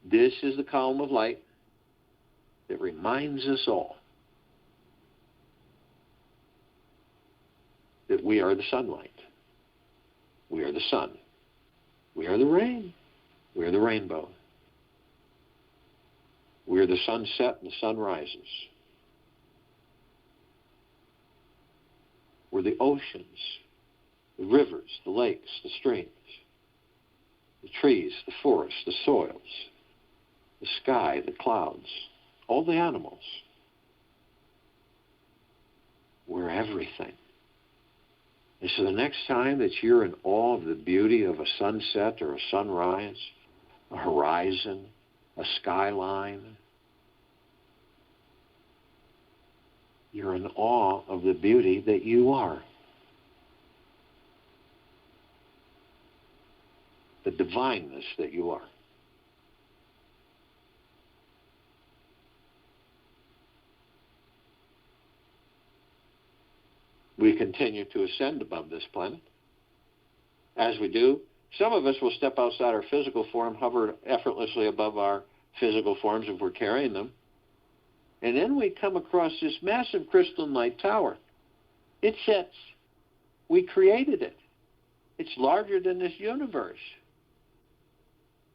S1: This is the column of light that reminds us all that we are the sunlight. We are the sun. We are the rain. We are the rainbow. We are the sunset and the sun rises. We're the oceans, the rivers, the lakes, the streams, the trees, the forests, the soils, the sky, the clouds, all the animals. We're everything. And so the next time that you're in awe of the beauty of a sunset or a sunrise, a horizon, a skyline, you're in awe of the beauty that you are. The divineness that you are. We continue to ascend above this planet. As we do, some of us will step outside our physical form, hover effortlessly above our physical forms if we're carrying them. And then we come across this massive crystalline light tower. It sits. We created it. It's larger than this universe.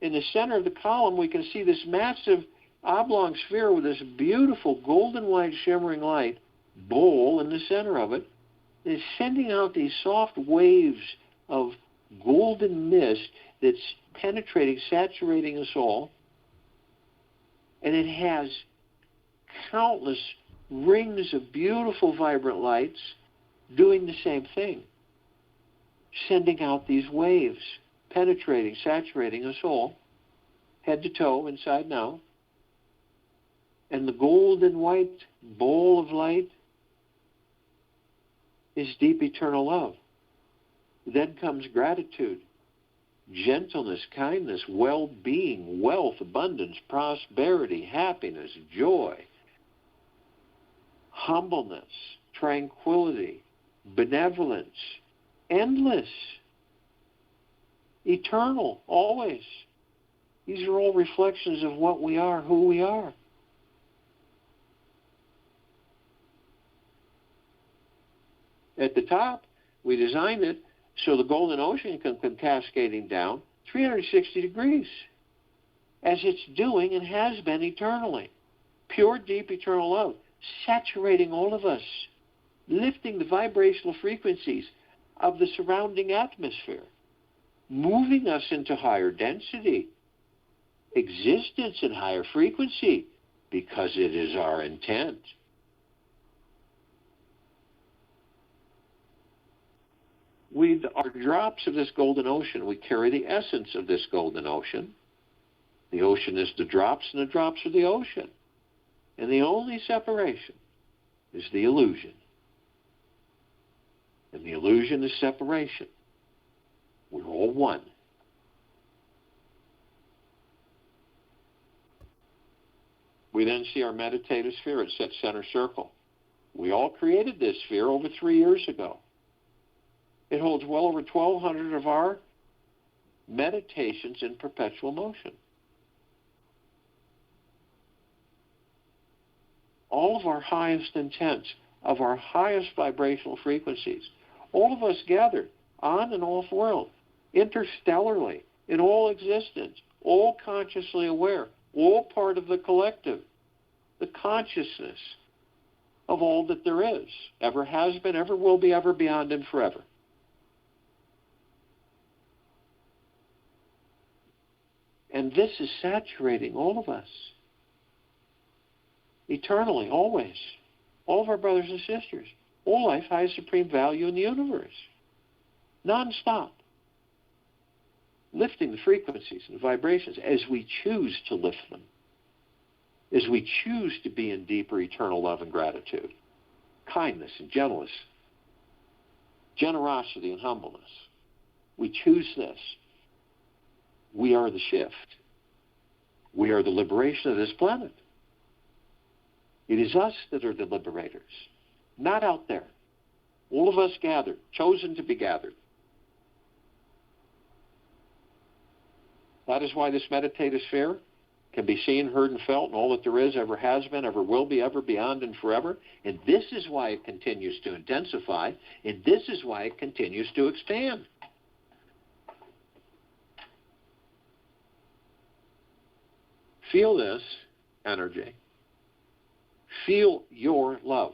S1: In the center of the column, we can see this massive oblong sphere with this beautiful golden white shimmering light bowl in the center of it. It's sending out these soft waves of golden mist that's penetrating, saturating us all. And it has countless rings of beautiful, vibrant lights doing the same thing. Sending out these waves, penetrating, saturating us all, head to toe, inside and out. And the golden white bowl of light is deep eternal love. Then comes gratitude, gentleness, kindness, well-being, wealth, abundance, prosperity, happiness, joy, humbleness, tranquility, benevolence, endless, eternal, always. These are all reflections of what we are, who we are. At the top, we designed it so the golden ocean can come cascading down 360 degrees, as it's doing and has been eternally. Pure, deep, eternal love, saturating all of us, lifting the vibrational frequencies of the surrounding atmosphere, moving us into higher density, existence in higher frequency, because it is our intent. We are drops of this golden ocean. We carry the essence of this golden ocean. The ocean is the drops, and the drops are the ocean. And the only separation is the illusion. And the illusion is separation. We're all one. We then see our meditative sphere at set center circle. We all created this sphere over 3 years ago. It holds well over 1,200 of our meditations in perpetual motion. All of our highest intents, of our highest vibrational frequencies, all of us gathered on and off world, interstellarly, in all existence, all consciously aware, all part of the collective, the consciousness of all that there is, ever has been, ever will be, ever beyond, and forever. And this is saturating all of us. Eternally, always. All of our brothers and sisters. All life, highest supreme value in the universe. Non-stop. Lifting the frequencies and vibrations as we choose to lift them. As we choose to be in deeper eternal love and gratitude. Kindness and gentleness. Generosity and humbleness. We choose this. We are the shift. We are the liberation of this planet. It is us that are the liberators, not out there. All of us gathered, chosen to be gathered. That is why this meditative sphere can be seen, heard, and felt in all that there is, ever has been, ever will be, ever beyond, and forever. And this is why it continues to intensify, and this is why it continues to expand. Feel this energy. Feel your love,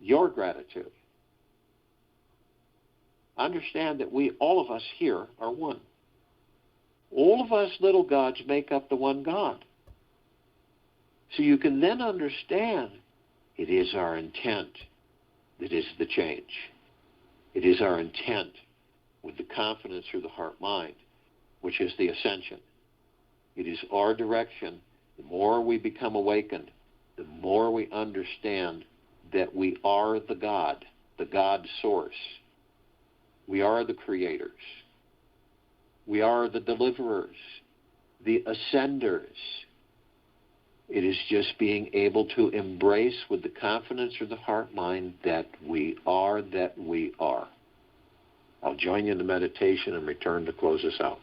S1: your gratitude. Understand that we, all of us here, are one. All of us little gods make up the one God. So you can then understand it is our intent that is the change. It is our intent with the confidence through the heart-mind, which is the ascension. It is our direction. The more we become awakened, the more we understand that we are the God source. We are the creators. We are the deliverers, the ascenders. It is just being able to embrace with the confidence of the heart-mind that we are that we are. I'll join you in the meditation and return to close us out.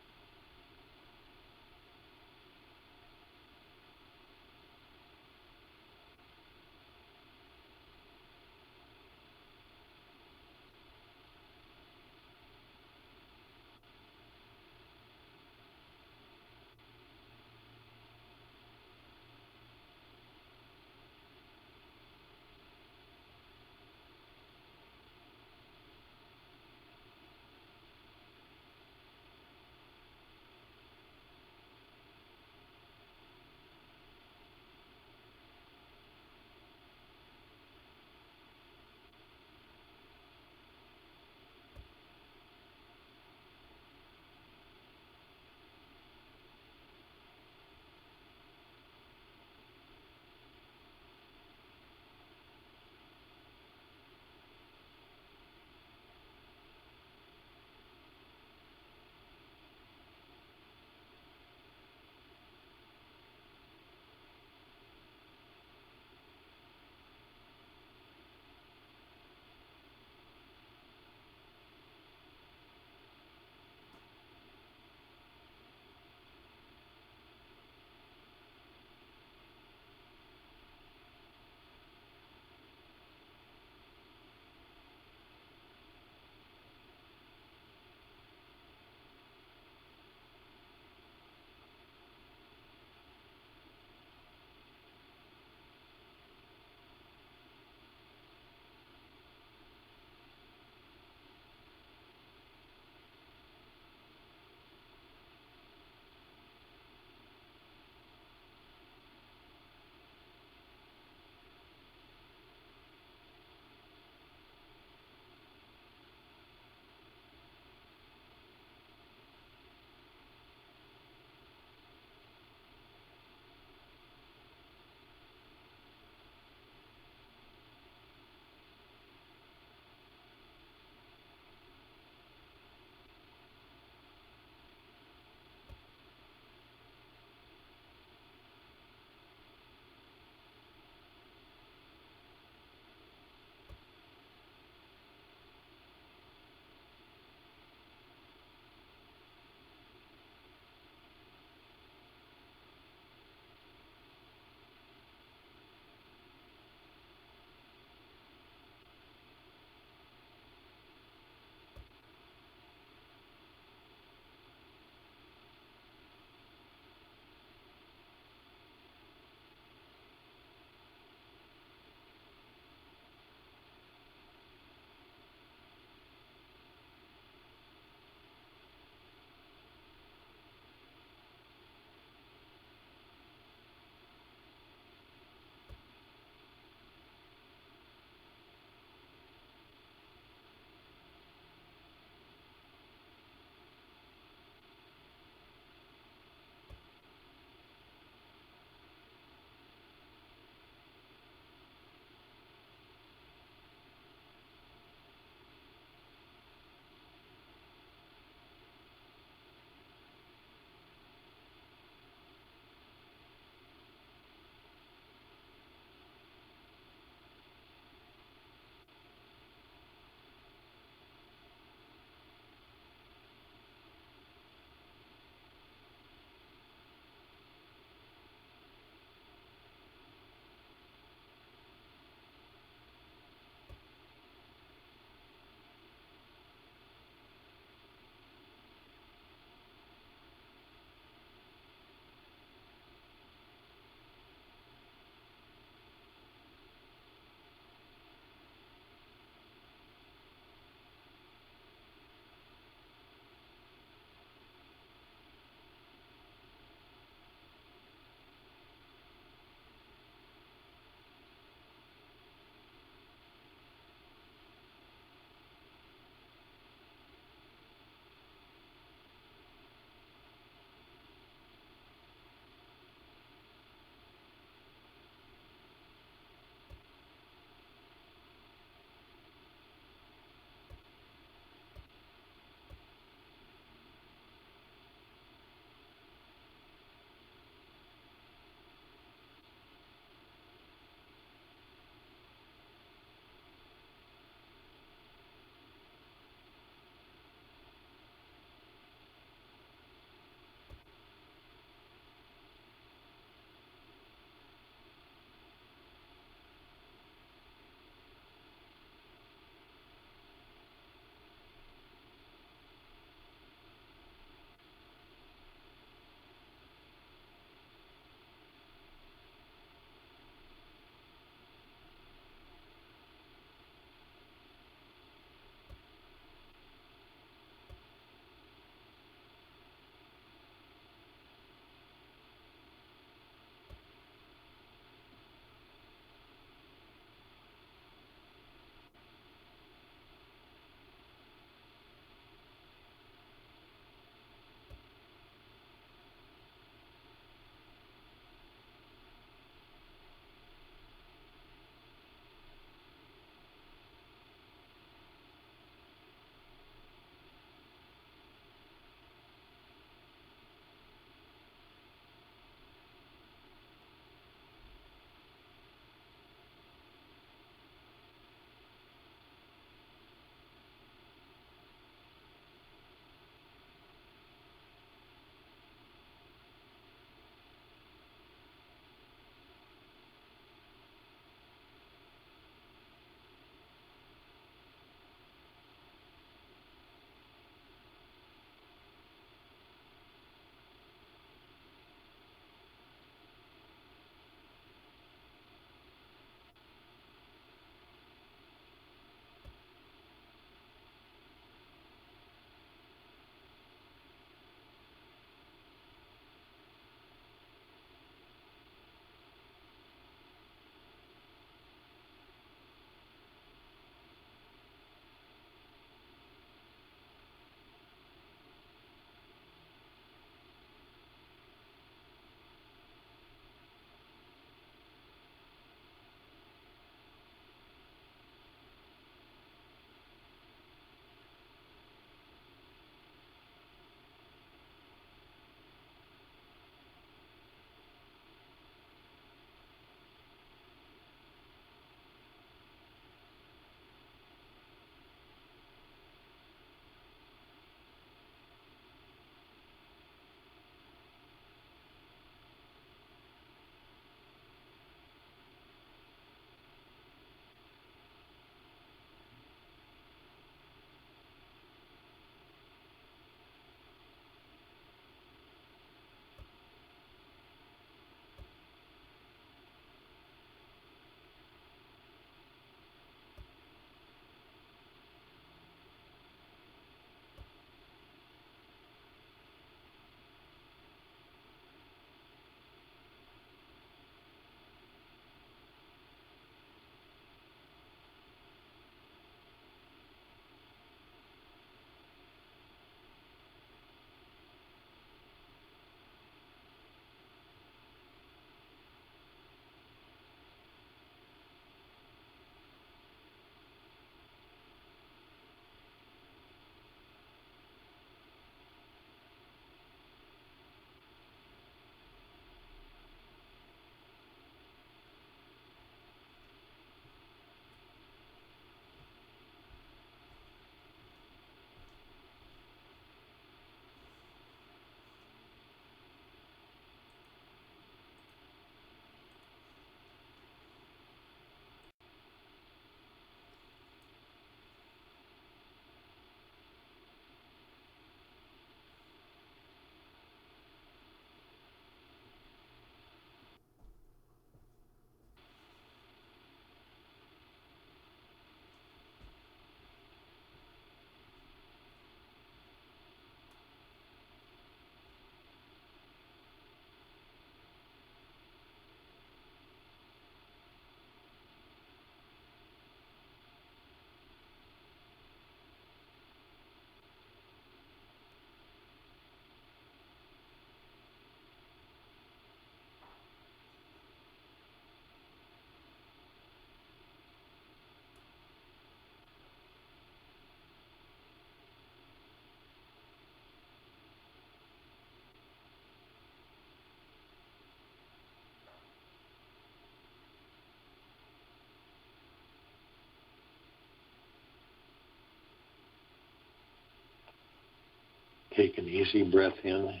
S1: Take an easy breath in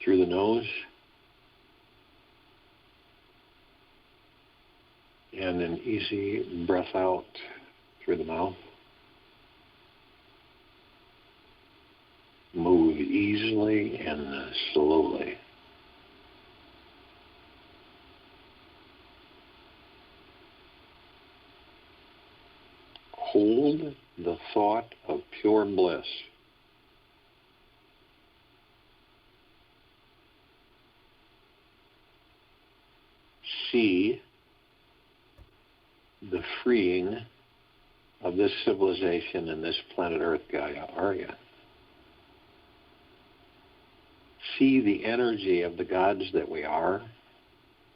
S1: through the nose and an easy breath out through the mouth. Move easily and slowly. Hold the thought of pure bliss. See the freeing of this civilization and this planet Earth, Gaia, Arya. See the energy of the gods that we are,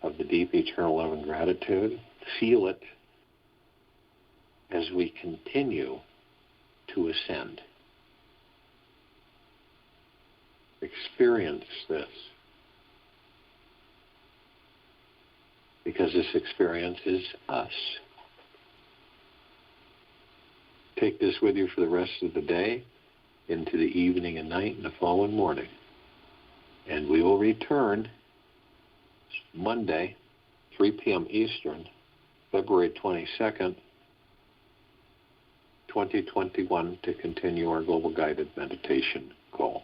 S1: of the deep eternal love and gratitude. Feel it as we continue to ascend. Experience this. Because this experience is us. Take this with you for the rest of the day, into the evening and night and the following morning. And we will return Monday, 3 p.m. Eastern, February 22nd, 2021, to continue our Global Guided Meditation call.